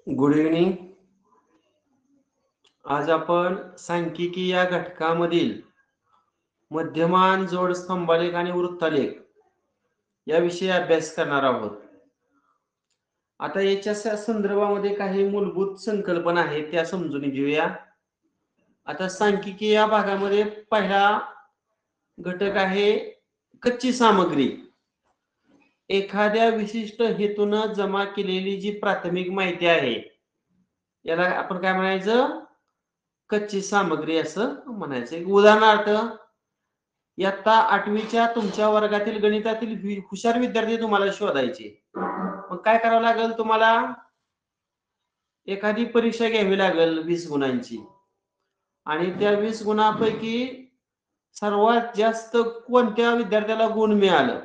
Good evening. आज आपण सांख्यिकी या घटकामधील मध्यमान, जोड, स्तंभालेख आणि वृत्तालेख याविषयी अभ्यास करणार आहोत. आता याच्या संदर्भामध्ये काही मूलभूत संकल्पना आहेत त्या समजून घेऊया. आता सांख्यिकी या भागामध्ये पहिला घटक आहे कच्ची सामग्री. एखाद्या विशिष्ट हेतून जमा केलेली जी प्राथमिक माहिती आहे याला आपण काय म्हणायचं? कच्ची सामग्री असं म्हणायचं. उदाहरणार्थ, इयत्ता 8वीच्या तुमच्या वर्गातील गणितातील हुशार विद्यार्थी तुम्हाला शोधायचे. मग काय करावं लागेल? तुम्हाला एखादी परीक्षा घ्यावी लागेल 20 गुणांची, आणि त्या 20 गुणांपैकी सर्वात जास्त कोणत्या विद्यार्थ्याला गुण मिळालं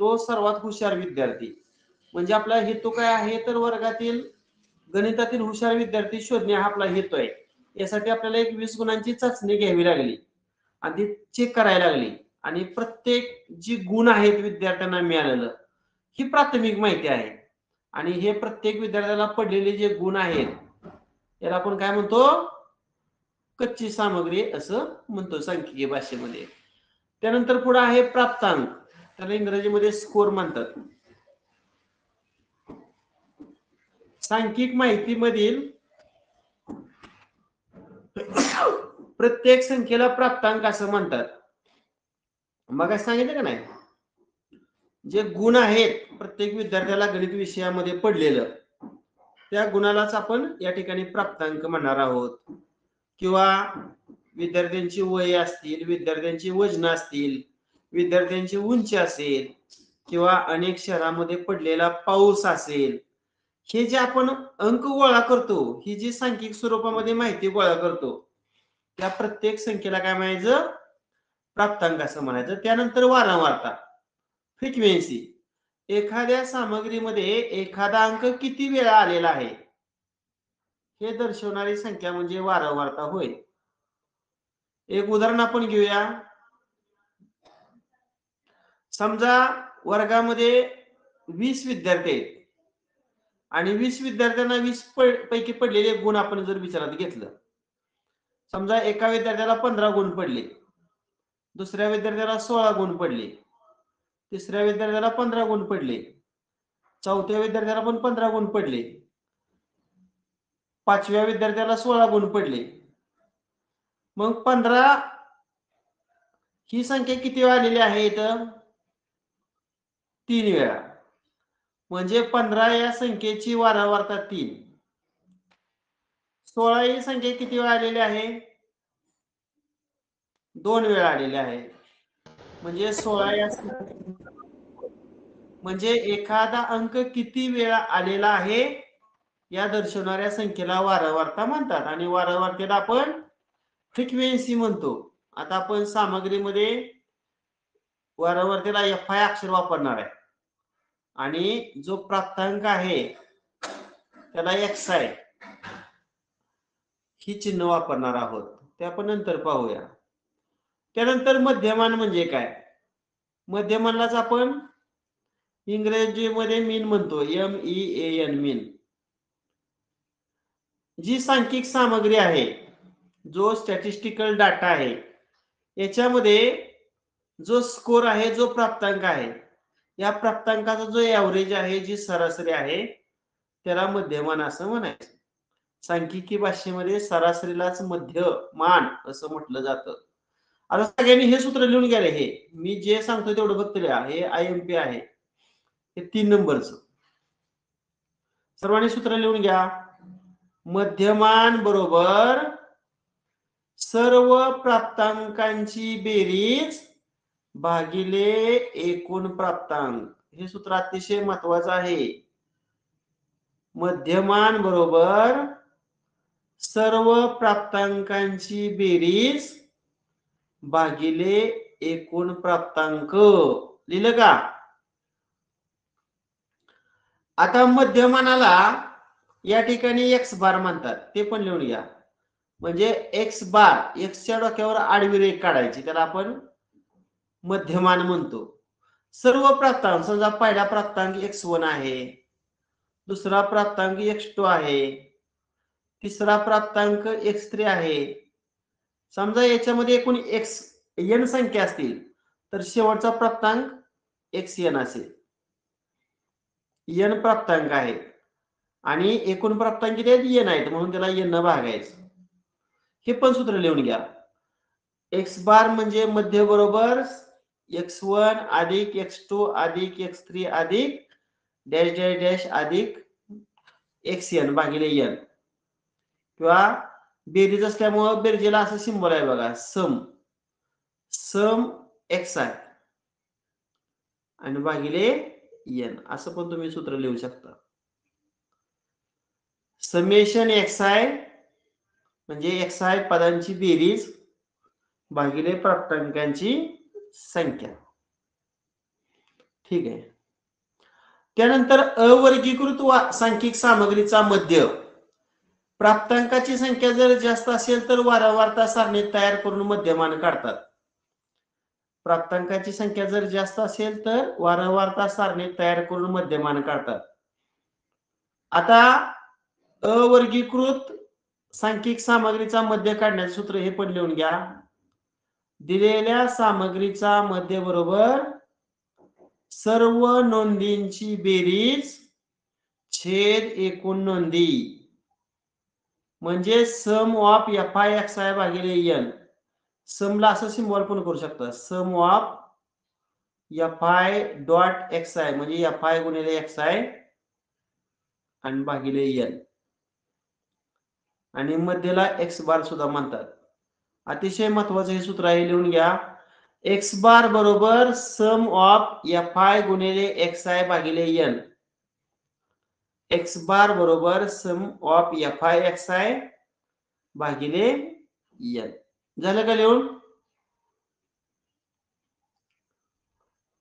तो सर्वात हुशार विद्यार्थी. म्हणजे आपला हेतू काय आहे? तर वर्गातील गणितातील हुशार विद्यार्थी शोधणे हा आपला हेतू आहे. यासाठी आपल्याला एक 20 गुणांची चाचणी घ्यावी लागली आणि ती चेक करायला लागली, आणि प्रत्येक जी गुण आहेत विद्यार्थ्यांना मिळालेलं ही प्राथमिक माहिती आहे. आणि हे प्रत्येक विद्यार्थ्याला पडलेले जे गुण आहेत याला आपण काय म्हणतो? कच्ची सामग्री असं म्हणतो सांख्यिकी भाषेमध्ये. त्यानंतर पुढे आहे प्राप्तांक, त्याला इंग्रजीमध्ये स्कोर म्हणतात. सांख्यिक माहितीमधील प्रत्येक संख्येला प्राप्तांक असं म्हणतात. मग सांगितलं का नाही? जे गुण आहेत प्रत्येक विद्यार्थ्याला गणित विषयामध्ये पडलेलं त्या गुणालाच आपण या ठिकाणी प्राप्तांक म्हणणार आहोत. किंवा विद्यार्थ्यांची वय असतील, विद्यार्थ्यांची वजन असतील, विद्यार्थ्यांची उंची असेल, किंवा अनेक शहरांमध्ये पडलेला पाऊस असेल, हे जे आपण अंक गोळा करतो, ही जी सांख्यिक स्वरूपामध्ये माहिती गोळा करतो, त्या प्रत्येक संख्येला काय म्हणायचं? प्राप्तांक असं म्हणायचं. त्यानंतर वारंवारता, फ्रिक्वेन्सी. एखाद्या सामग्रीमध्ये एखादा अंक किती वेळा आलेला आहे हे दर्शवणारी संख्या म्हणजे वारंवारता होय. एक उदाहरण आपण घेऊया. समजा वर्गामध्ये 20 विद्यार्थी आहेत आणि 20 विद्यार्थ्यांना 20 पैकी पडलेले गुण आपण जर विचारात घेतलं, समजा एका विद्यार्थ्याला 15 गुण पडले, दुसऱ्या विद्यार्थ्याला 16 गुण पडले, तिसऱ्या विद्यार्थ्याला 15 गुण पडले, चौथ्या विद्यार्थ्याला पण 15 गुण पडले, पाचव्या विद्यार्थ्याला 16 गुण पडले. मग 15 ही संख्या किती वेळा आलेली आहे? इथं 3 वेळा. म्हणजे 15 या संख्येची वारंवारता 3. 16 ही संख्या किती वेळा आलेली आहे? 2 वेळा आलेली आहे. म्हणजे 16 या म्हणजे एखादा अंक किती वेळा आलेला आहे या दर्शवणाऱ्या संख्येला वारंवारता म्हणतात. आणि वारंवारतेला आपण फ्रिक्वेन्सी म्हणतो. आता आपण सामग्रीमध्ये वारंवारतेला FI अक्षर वापरणार आहे, आणि जो प्राप्तांक आहे त्याला XI ही चिन्ह वापरणार आहोत. ते आपण नंतर पाहूया. त्यानंतर मध्यमान म्हणजे काय? मध्यमानालाच आपण इंग्रजीमध्ये मीन म्हणतो, MEAN, मीन. जी सांख्यिक सामग्री आहे, जो स्टॅटिस्टिकल डाटा आहे, याच्यामध्ये जो स्कोर आहे, जो प्राप्तांक आहे, या प्राप्तांकाचा जो एव्हरेज आहे, जी सरासरी आहे, त्याला मध्यमान असं म्हणायचं. सांख्यिकी भाषेमध्ये सरासरीलाच मध्यमान असं म्हटलं जातं. आता सगळ्यांनी हे सूत्र लिहून घ्या. हे मी जे सांगतो तेवढं फक्त लिहा. हे IMP आहे, हे 3 नंबरचं. सर्वांनी सूत्र लिहून घ्या. मध्यमान बरोबर सर्व प्राप्तांकांची बेरीज भागिले एकूण प्राप्तांक. हे सूत्र अतिशय महत्वाचं आहे. मध्यमान बरोबर सर्व प्राप्तांकांची बेरीज भागिले एकूण प्राप्तांक. लिहिलं का? आता मध्यमानाला या ठिकाणी एक्स बार म्हणतात, ते पण लिहून घ्या. म्हणजे एक्स बार, एक्सच्या डोक्यावर आडवी रेघ काढायची, त्याला आपण मध्यमान म्हणतो. सर्व प्राप्तांक, समजा पहिला प्राप्तांक x1 आहे, दुसरा प्राप्तांक x2 आहे, तिसरा प्राप्तांक x3 आहे. समजा याच्यामध्ये एकूण n संख्या असतील तर शेवटचा प्राप्तांक xn असेल. n प्राप्तांक आहेत आणि एकूण प्राप्तांक किती आहेत? n आहेत, म्हणून त्याला n न भागायचं. हे पण सूत्र लिहून घ्या. x बार म्हणजे मध्य बरोबर x1 अधिक x2 अधिक x3 अधिक डॅश डॅश डॅश अधिक xn भागिले n, किंवा बेरीज असल्यामुळे बेरजेला असं सिंबल आहे बघा, सम x आहे आणि भागिले n, असं पण तुम्ही सूत्र लिहू शकता. समेशन xi म्हणजे xi पदांची बेरीज भागिले प्राप्तांकांची संख्या. ठीक आहे. त्यानंतर अवर्गीकृत सांख्यिक सामग्रीचा मध्य. प्राप्तांकाची संख्या जर जास्त असेल तर वारंवारता सारणी तयार करून मध्यमान काढतात. प्राप्तांकाची संख्या जर जास्त असेल तर वारंवारता सारणी तयार करून मध्यमान काढतात. आता अवर्गीकृत सांख्यिक सामग्रीचा मध्य काढण्याचे सूत्र हे पण लिहून घ्या. दिलेल्या सामग्रीचा मध्य बरोबर सर्व नोंदींची बेरीज छेद एकूण नोंदी, म्हणजे सम ऑफ fi भागिले n. समला असं सिम्बॉल पण करू शकता, सम ऑफ fi डॉट xi म्हणजे fi गुणिले xi आणि भागिले n, आणि मध्यला x बार सुद्धा म्हणतात. अतिशय महत्वाचं हे सूत्र आहे, लिहून घ्या. x बार बरोबर सम ऑफ fi गुणिले xi भागिले n. x बार बरोबर सम ऑफ fi xi भागिले n. झालं का लिहून?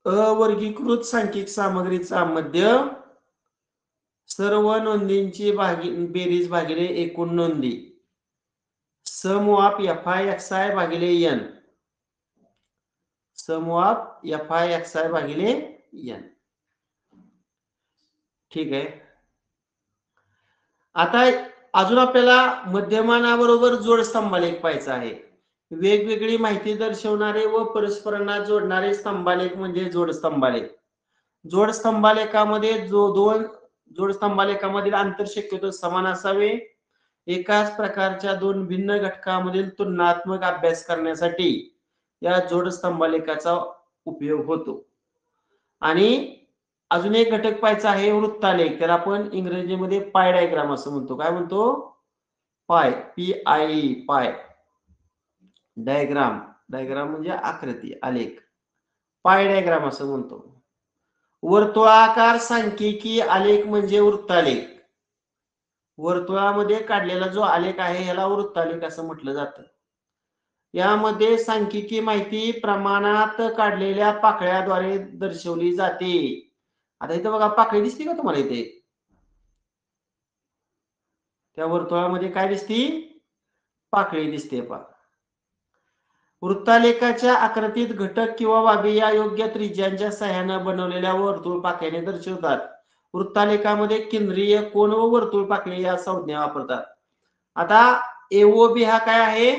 अवर्गीकृत सांख्यिक सामग्रीचा मध्य सर्व नोंदींची बेरीज भागिले एकूण नोंदी, सम ऑफ fi xi भागिले n, sum of fi xi भागिले n. ठीक आहे. आता अजून आपल्याला मध्यमानाबरोबर जोड स्तंभालेख पाहायचा आहे. वेगवेगळी माहिती दर्शवणारे व परस्परांना जोडणारे स्तंभालेख म्हणजे जोड स्तंभालेख. जोड स्तंभालेखामध्ये दोन जोड स्तंभालेखामधील अंतर शक्यतो समान असावे. एकाच प्रकारच्या दोन भिन्न घटकांमधील तुलनात्मक अभ्यास करण्यासाठी या जोड स्तंभालेखाचा उपयोग होतो. आणि अजून एक घटक पाहायचा आहे वृत्तालेख, त्याला आपण इंग्रजीमध्ये पाय डायग्राम असं म्हणतो. काय म्हणतो? पाय, PIE, पाय डायग्राम. डायग्राम म्हणजे आकृती, आलेख. पाय डायग्राम असं म्हणतो. वर्तुळाकार सांख्यिकी आलेख म्हणजे वृत्तालेख. वर्तुळामध्ये काढलेला जो आलेख आहे याला वृत्तालेख असं म्हटलं जातं. यामध्ये सांख्यिकी माहिती प्रमाणात काढलेल्या पाकळ्याद्वारे दर्शवली जाते. आता इथं बघा पाकळी दिसते का तुम्हाला? इथे त्या वर्तुळामध्ये काय दिसते? पाकळी दिसते. पहा, वृत्तालेखाच्या आकृतीत घटक किंवा बाबी या योग्य त्रिज्यांच्या सहाय्याने बनवलेल्या वर्तुळ पाकळ्याने दर्शवतात. वृत्तालेखामध्ये केंद्रीय कोन व वर्तुळ पाकळी या संज्ञा वापरतात. आता AOB हा काय आहे?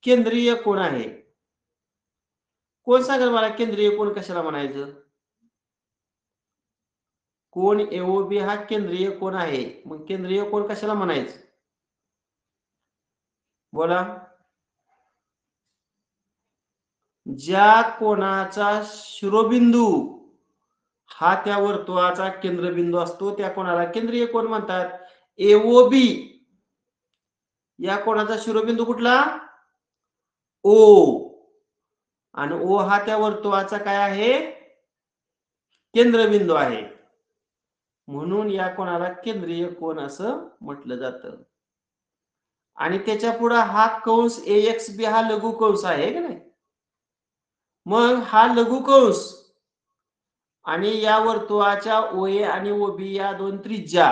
केंद्रीय कोन आहे. कोण सांगेल मला केंद्रीय कोन कशाला म्हणायचं? कोन AOB हा केंद्रीय कोन आहे. मग केंद्रीय कोन कशाला म्हणायचं? बोला. ज्या कोणाचा शिरोबिंदू हा त्या वर्तुळाचा केंद्रबिंदू असतो त्या कोणाला केंद्रीय कोन म्हणतात. AOB या कोणाचा शिरोबिंदू कुठला? O, आणि O हा त्या वर्तुळाचा काय आहे? केंद्रबिंदू आहे. म्हणून या कोणाला केंद्रीय कोन असं म्हटलं जातं. आणि त्याच्या पुढे हा कंस AXB हा लघु कंस आहे का नाही? मग हा लघु कंस आणि या वर्तुळाच्या OA आणि OB या दोन त्रिज्या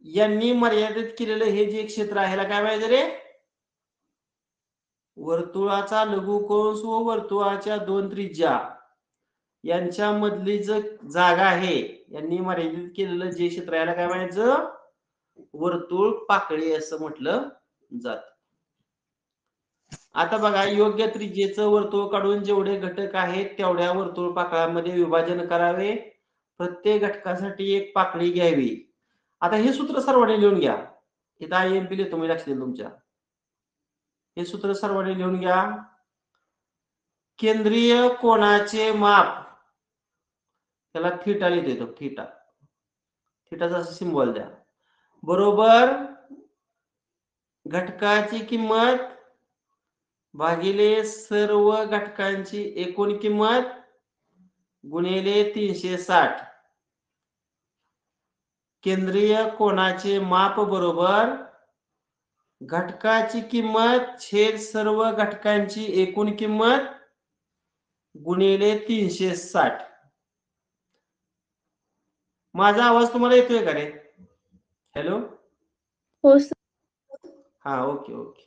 यांनी मर्यादित केलेलं हे जे क्षेत्र आहे याला काय म्हणायचं रे? वर्तुळाचा लघु कंस व वर्तुळाच्या दोन त्रिज्या यांच्या मधली जी जागा आहे यांनी मर्यादित केलेलं जे क्षेत्र याला काय म्हणायचं, वर्तुळ पाकळी असं म्हटलं जात. आता बघा, योग्य त्रिज्येचं वर्तुळ काढून जेवढे घटक आहेत तेवढ्या वर्तुळ पाकळ्यांमध्ये विभाजन करावे. प्रत्येक घटकासाठी एक पाकळी घ्यावी. आता हे सूत्र सर्वांनी लिहून घ्या. इथं IMP लिहितो मी, लक्ष द्या तुमच्या. हे सूत्र सर्वांनी लिहून घ्या. केंद्रीय कोनाचे माप, त्याला थीटा लिहितो येतो, थीटा. थीटाचा सिंबल द्या. बरोबर घटकाची किंमत भागिले सर्व घटकांची एकूण किंमत गुणिले 360. केंद्रीय कोनाचे माप बरोबर घटकाची किंमत छेद सर्व घटकांची एकूण किंमत गुणिले 360. माझा आवाज तुम्हाला येतोय का रे? हॅलो. हो सर. हा, ओके ओके.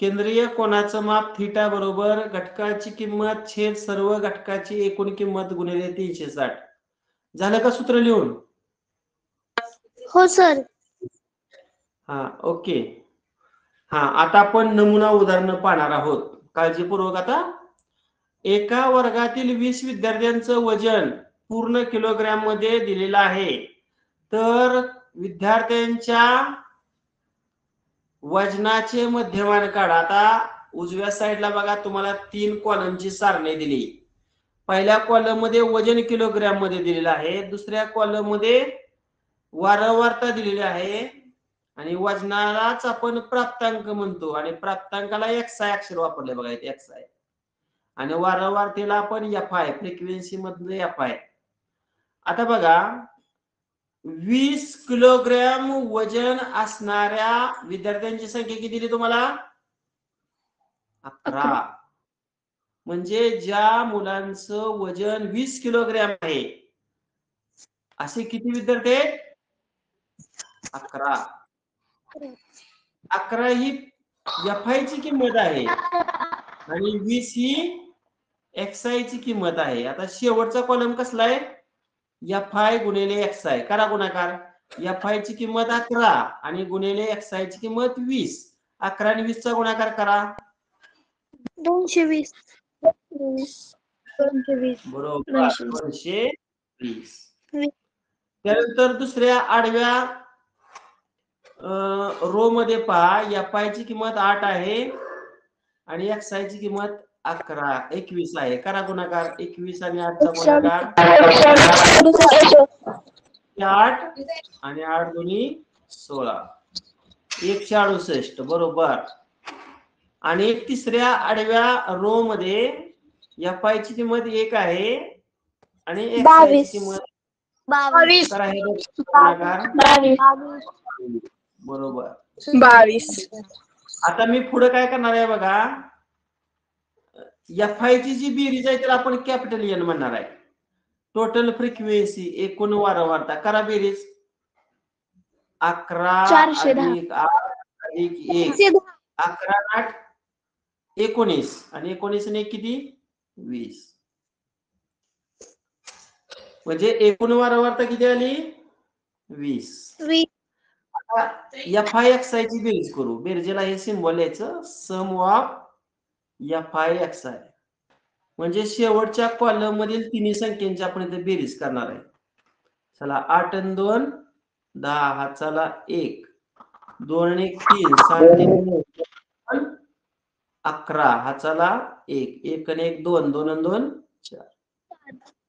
केंद्रीय कोनाचं माप थीटा बरोबर घटकाची किंमत छेद सर्व घटकाची एकूण किंमत गुणिले 360. झालं का सूत्र लिहून? हो सर. हा, ओके. हा, आता आपण नमुना उदाहरण पाहणार आहोत काळजीपूर्वक. आता एका वर्गातील 20 विद्यार्थ्यांचं वजन पूर्ण किलोग्रॅम मध्ये दिलेलं आहे. तर विद्यार्थ्यांच्या वजनाचे मध्यमान काढा. आता उजव्या साईडला बघा, तुम्हाला 3 कॉलमची सारणी दिली. पहिल्या कॉलम मध्ये वजन किलोग्रॅम मध्ये दिलेलं आहे, दुसऱ्या कॉलम मध्ये वारंवारता दिलेली आहे, आणि वजनालाच आपण प्राप्तांक म्हणतो, आणि प्राप्तांकाला XI अक्षर वापरले बघा इथे, XI. आणि वारंवारतेला आपण FI, फ्रिक्वेन्सी मधले FI. आता बघा, 20 किलोग्रॅम वजन असणाऱ्या विद्यार्थ्यांची संख्या किती दिली तुम्हाला? 11. म्हणजे ज्या मुलांचं वजन 20 किलोग्रॅम आहे असे किती विद्यार्थी आहेत? 11. 11 ही FI ची किंमत आहे आणि 20 ही XI ची किंमत आहे. आता शेवटचा कॉलम कसला आहे? FI गुणिले XI. करा गुणाकार. FI ची किंमत 11 आणि गुणिले XI ची किंमत 20. 11 आणि 20 चा गुणाकार करा. 220. बरोबर, 220. त्यानंतर दुसऱ्या आडव्या रो मध्ये पहा, FI ची किंमत 8 आहे आणि XI ची किंमत 21 आहे. करा गुणाकार. 21 आणि 8 चा गुणाकार 8 आणि 8 दोन्ही 16. 168. बरोबर. आणि तिसऱ्या आडव्या रो मध्ये FI ची किंमत 1 आहे आणि XI ची किंमत 22. करा हे गुणाकार. बरोबर, 22. आता मी पुढे काय करणार आहे बघा, FI ची जी बेरीज आहे त्याला आपण कॅपिटल N म्हणणार आहे. टोटल फ्रिक्वेन्सी, एकूण वारंवारता. करा बेरीज. 11 अधिक 8 अधिक 1. 11 8 19 आणि 19 ने किती? 20. म्हणजे एकूण वारंवारता किती आली? 20. आता FI XI ची बेरीज करू. बेरजेला हे सिंबल यायचं, सम ऑफ FI XI. म्हणजे शेवटच्या कॉलम मधील तिन्ही संख्यांची आपण इथे बेरीज करणार आहे. चला, 8 आणि 2 10, हाताला 1, 2 आणि 1 3, 7 3 11, हाताला 1, 1 आणि 1 2, 2 आणि 2 4.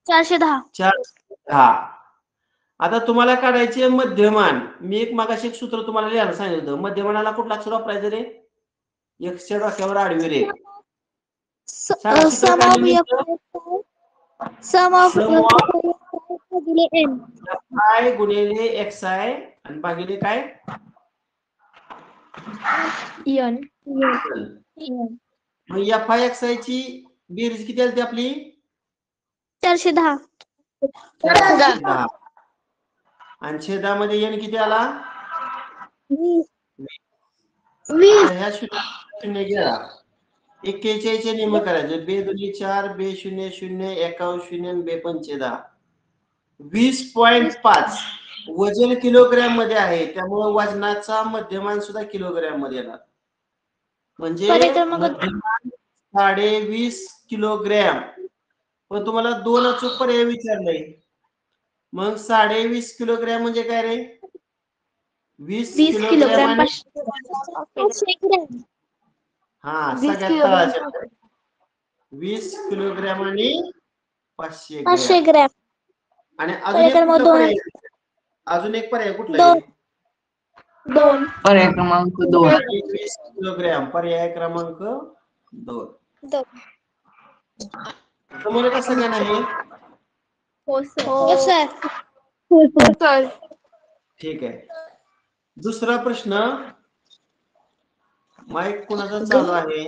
410. 410. आता तुम्हाला काढायचे मध्यमान. मी एक मागाशी एक सूत्र तुम्हाला लिहायला सांगितलं होतं. मध्यमानाला कुठला अक्षर वापरायचं रे? Xच्या डोक्यावर आडवी रेघ. FI गुणिले XI आणि भागिले काय? N. मग FI XI ची बेरीज किती आली आपली? 410. 410. आणि छेदामध्ये N किती आला? 20. ह्या शून्य घ्या. 41 चे नियम करायचे. बे 2 4, बे 0 0, 1 0, बे 5 10. 20.5 वजन किलोग्रॅम मध्ये आहे, त्यामुळे वजनाचा मध्यमान सुद्धा किलोग्रॅम मध्ये येणार. म्हणजे पर्याय क्रमांक मध्यमान 20.5 किलोग्रॅम. पण तुम्हाला 2 अचूक पर्याय विचारले. मग 20.5 किलोग्रॅम म्हणजे काय रे? 20 20 किलोग्रॅम किलोग्रॅम आणि 500 ग्रॅम. हा 20 सगळ्यात किलोग्रॅम तळाच्या 20 किलोग्रॅम आणि 500 500 ग्रॅम. ग्रॅम. आणि अजून पर्याय एक क्रमांक कुठला 2 पर्याय? अजून एक पर्याय कुठला 2 आहे? 2 पर्याय क्रमांक 2. 20 किलोग्रॅम पर्याय क्रमांक 2. समोर का सगळ्यांना आहे? हो सर. सर. ठीक आहे. दुसरा प्रश्न. माईक कोणाचा चालू आहे?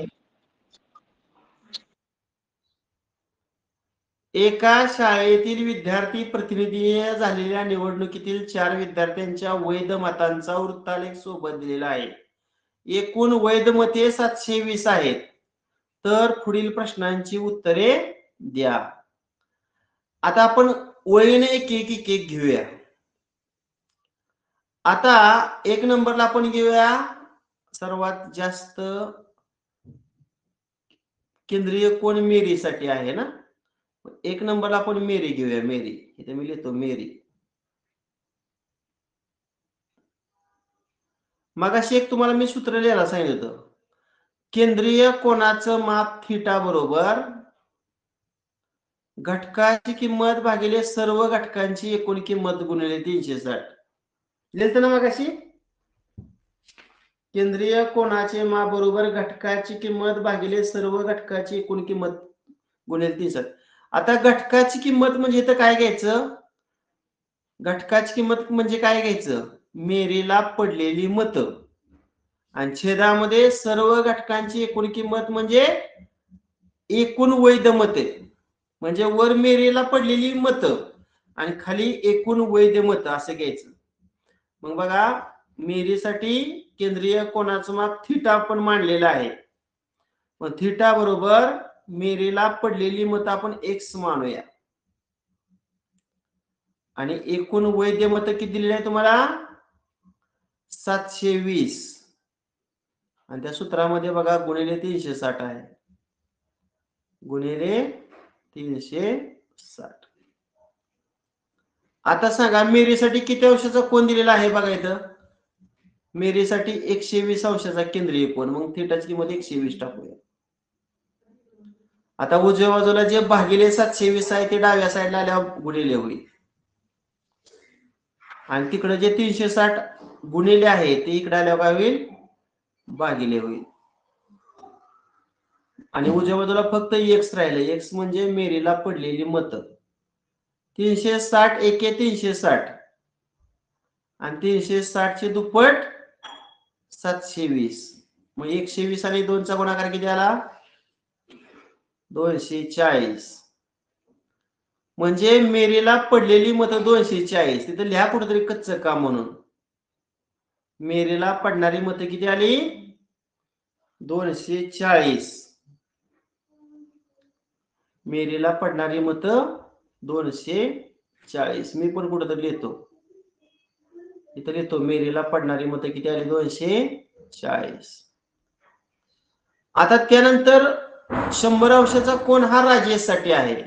एका शाळेतील विद्यार्थी प्रतिनिधी झालेल्या निवडणुकीतील 4 विद्यार्थ्यांच्या वैध मतांचा वृत्तालेख सोबत दिलेला आहे. एकूण वैध मते 720 आहेत. तर पुढील प्रश्नांची उत्तरे द्या. आता आपण वळीने एक घेऊया. आता 1 नंबरला आपण घेऊया सर्वात जास्त केंद्रीय कोण मेरीसाठी आहे ना. 1 नंबरला आपण मेरी घेऊया. मेरी इथे मी लिहितो मेरी. मगाशी एक तुम्हाला मी सूत्र लिहायला सांगितलं होतं. केंद्रीय कोणाचं माप थीटा बरोबर घटकाची किंमत भागिले सर्व घटकांची एकूण किंमत गुणिले 360. लिहिलं ना मगाशी? केंद्रीय कोणाचे माप बरोबर घटकाची किंमत भागिले सर्व घटकाची एकूण किंमत गुणिले 360. आता घटकाची किंमत म्हणजे इथं काय घ्यायचं? घटकाची किंमत म्हणजे काय घ्यायचं? मेरीला पडलेली मतं. आणि छेदामध्ये सर्व घटकांची एकूण किंमत म्हणजे एकूण वैध मते. म्हणजे वर मेरीला पडलेली मतं आणि खाली एकूण वैध मतं असं घ्यायचं. मग बघा मेरीसाठी केंद्रीय कोणाचं माप थीटा आपण मांडलेलं आहे. मग थीटा बरोबर मेरीला पडलेली मतं आपण एक्स मानूया. आणि एकूण वैध मतं किती दिलेली आहे तुम्हाला? 720. आणि त्या सूत्रामध्ये बघा गुणिले 360 आहे. गुणिले 360. आता सांगा मेरीसाठी किती अंशाचा कोन दिलेला आहे बघा इथं. मेरीसाठी 120 अंशाचा केंद्रीय कोन. मग थीटाची किंमत 120 टाकूया. आता उजव्या बाजूला जे भागिले 720 आहे ते डाव्या साईडला आल्यावर गुणिले होईल. आणि तिकडे जे 360 गुणिले आहे ते इकडे आल्यावर काय होईल? भागिले होईल. आणि उजव्या बाजूला फक्त एक्स राहिले. एक्स म्हणजे मेरीला पडलेली मतं. 360 एके 360 आणि 360 चे दुप्पट 720. मग 120 आणि 2चा गुणाकार किती आला? 240. म्हणजे मेरीला पडलेली मतं 240. तिथं लिहा कुठेतरी कच्चं काम म्हणून. मेरीला पडणारी मतं किती आली? 240. मेरीला पडणारी मतं 240. मी पण कुठेतरी लिहितो. इथं लिहितो मेरीला पडणारी मतं किती आली? 240. आता त्यानंतर 100 अंशाचा कोन हा राजेशसाठी आहे.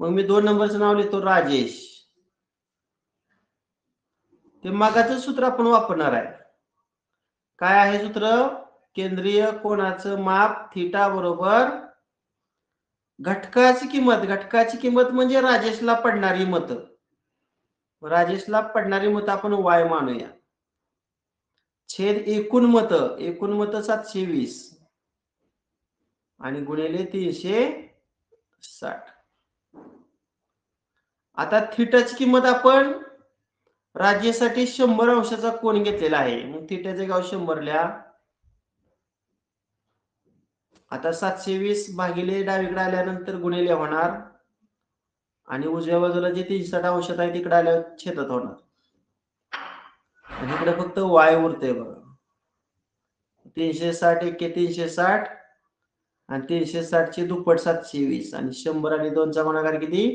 मग मी 2 नंबरचं नाव लिहितो राजेश. ते मागाचं सूत्र आपण वापरणार आहे. काय आहे सूत्र? केंद्रीय कोनाचं माप थीटा बरोबर घटकाची किंमत म्हणजे राजेशला पडणारी मतं. राजेशला पडणारी मतं आपण वाय मानूया. छेद एकूण मतं 720 आणि गुणिले 360. आता थीटाची किंमत आपण राजेशसाठी 100 अंशाचा कोन घेतलेला आहे. मग थीटाचे गाव 100 लिहा. आता 720 भागिले डावीकडे आल्यानंतर गुणिले होणार आणि उजव्या बाजूला जे 360 अंशात आहे तिकडे आल्यावर छेदात होणार. आणि इकडे फक्त वाय उरते बघा. 360 एके 360 आणि 360 चे दुप्पट 720 आणि 100 आणि 2चा गुणाकार किती?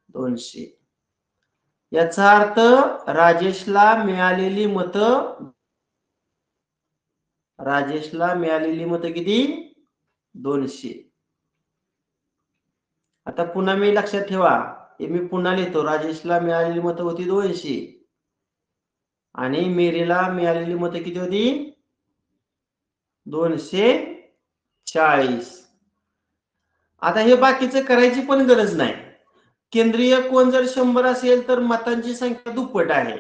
200. याचा अर्थ राजेशला मिळालेली मतं किती? 200. आता पुन्हा मी लक्षात ठेवा, हे मी पुन्हा लिहितो. राजेशला मिळालेली मतं होती 200 आणि मेरीला मिळालेली मतं किती होती? 240. आता हे बाकीचं करायची पण गरज नाही. केंद्रीय कोन जर 100 असेल तर मतांची संख्या दुप्पट आहे.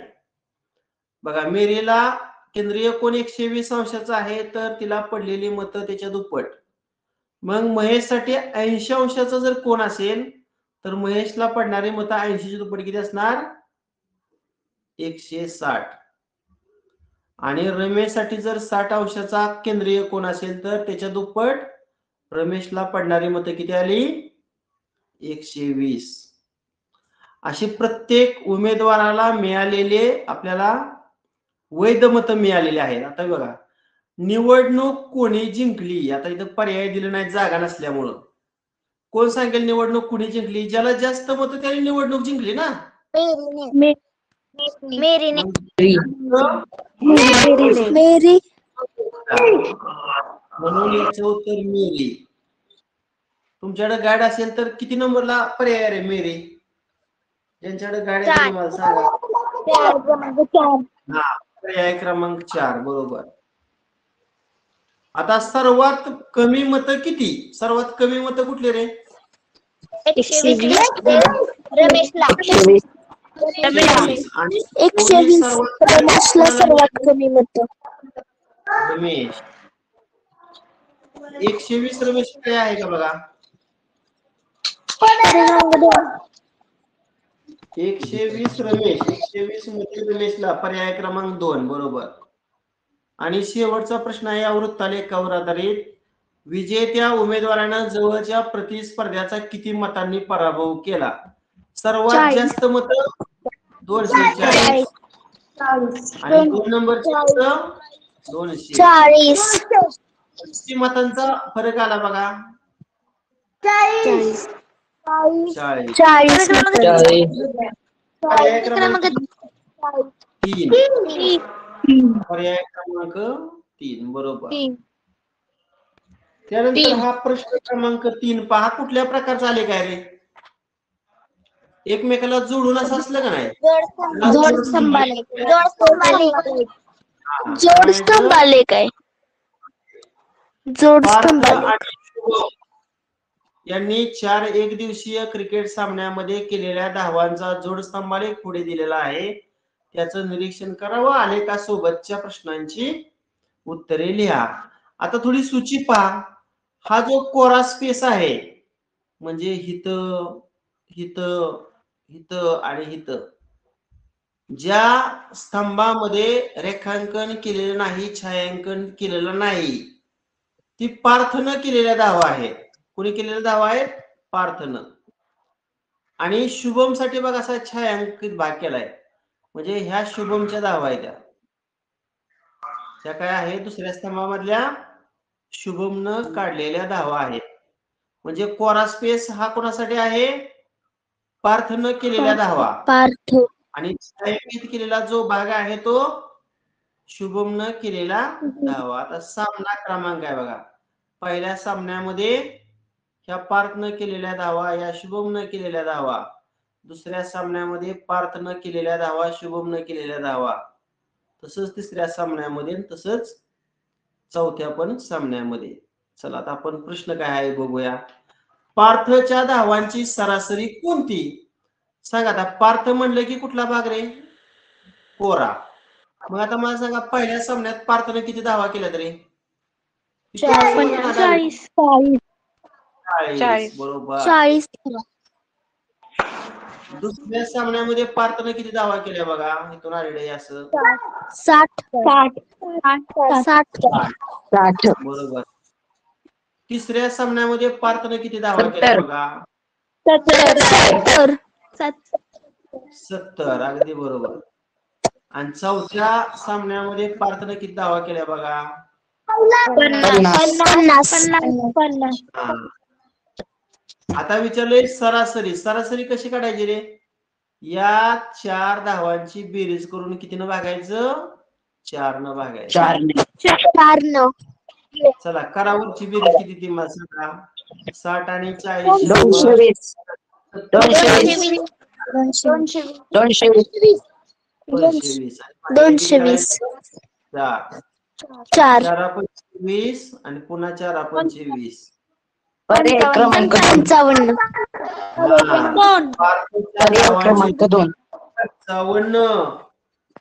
बघा, मेरीला केंद्रीय कोन 120 अंशाचा आहे तर तिला पडलेली मतं त्याच्या दुप्पट. मग महेशसाठी 80 अंशाचा जर कोन असेल तर महेशला पडणारी मतं 80ची दुप्पट किती असणार? 160. आणि रमेशसाठी जर 60 अंशाचा केंद्रीय कोन असेल तर त्याच्या दुप्पट रमेशला पडणारी मतं किती आली? 120. अशी प्रत्येक उमेदवाराला मिळालेले आपल्याला वैध मतं मिळालेली आहेत. आता बघा, निवडणूक कोणी जिंकली? आता इथं पर्याय दिले नाही जागा नसल्यामुळं. कोण सांगेल निवडणूक कोणी जिंकली? ज्याला जास्त मतं त्याने निवडणूक जिंकली ना. मेरीने. मेरी. म्हणून याचं उत्तर मेरी. तुमच्याकडे गाईड असेल तर किती नंबरला पर्याय रे मेरी? ज्यांच्याकडे गाईड आहे मला सांगा. हा, पर्याय क्रमांक 4 बरोबर. आता सर्वात कमी मतं किती? सर्वात कमी मतं कुठले रे? 120. रमेशला. 120. रमेशला सर्वात कमी मतं. रमेश 120 रमेश काय आहे का बघा? 120 रमेश, 120 मध्ये रमेशला पर्याय क्रमांक 2 बरोबर. आणि शेवटचा प्रश्न आहे या वृत्तालेखावर आधारित. विजेत्या उमेदवारानं जवळच्या प्रतिस्पर्ध्याचा किती मतांनी पराभव केला? सर्वात जास्त मतं 240 आणि 2 नंबरची मतं 240. किती मतांचा फरक आला बघा? 40. पर्याय क्रमांक 3. पर्याय क्रमांक 3 बरोबर. त्यानंतर हा प्रश्न क्रमांक 3 पहा, कुठल्या प्रकारचा आलेख आहे रे? एकमेकाला जोडून असं असलं का नाही? जोडस्तंभ आलेख आहे. जोडस्तंभ यांनी 4 एकदिवसीय क्रिकेट सामन्यामध्ये केलेल्या धावांचा जोडस्तंभ आलेख पुढे दिलेला आहे. त्याचं निरीक्षण करावं. आलेखासोबतच्या प्रश्नांची उत्तरे लिहा. आता थोडी सूची पहा. हा जो कोरा स्पेस आहे म्हणजे हित हित हित आणि हित, ज्या स्तंभामध्ये रेखांकन केलेलं नाही, छायांकन केलेलं नाही, ती पार्थनं केलेल्या धावा आहेत. कोणी केलेल्या धावा आहेत? पार्थनं. आणि शुभम साठी बघा असा छायांकित भाग केलाय, म्हणजे ह्या शुभमच्या धावा आहेत. त्या काय आहे? दुसऱ्या स्तंभामधल्या शुभमनं काढलेल्या धावा आहेत. म्हणजे कोरा स्पेस हा कोणासाठी आहे? पार्थनं केलेल्या धावा. पार्थ. आणि छायांकित केलेला जो भाग आहे तो शुभमनं केलेला धावा. आता सामना क्रमांक आहे बघा. पहिल्या सामन्यामध्ये ह्या पार्थनं केलेल्या धावा, या शुभमनं केलेल्या धावा. दुसऱ्या सामन्यामध्ये पार्थनं केलेल्या धावा, शुभमनं केलेल्या धावा. तसंच तिसऱ्या सामन्यामध्ये, तसंच चौथ्या पण सामन्यामध्ये. चला आता आपण प्रश्न काय आहे बघूया. पार्थच्या धावांची सरासरी कोणती? सांगा. आता पार्थ म्हणलं की कुठला भाग रे? कोरा. मग आता मला सांगा, पहिल्या सामन्यात पार्थने किती धावा केल्या रे? 40. बरोबर. 40. दुसऱ्या सामन्यामध्ये पार्थने किती धावा केल्या बघा? इथून आलेले असं 60. बरोबर. तिसऱ्या सामन्यामध्ये पार्थने किती धावा केल्या बघा? 70. अगदी बरोबर. आणि चौथ्या सामन्यामध्ये पार्थने किती धावा केल्या बघा? 50. आता विचारलंय सरासरी. सरासरी कशी काढायची रे? या 4 धावांची बेरीज करून कितीनं भागायचं? 4 न भागायचं. 4 न. चला करावरची बेरीज किती ती मला सांगा. 60 आणि 40 220 220 4 4 20 आणि पुन्हा 4 20. क्रमांक 55 क्रमांक 2 55.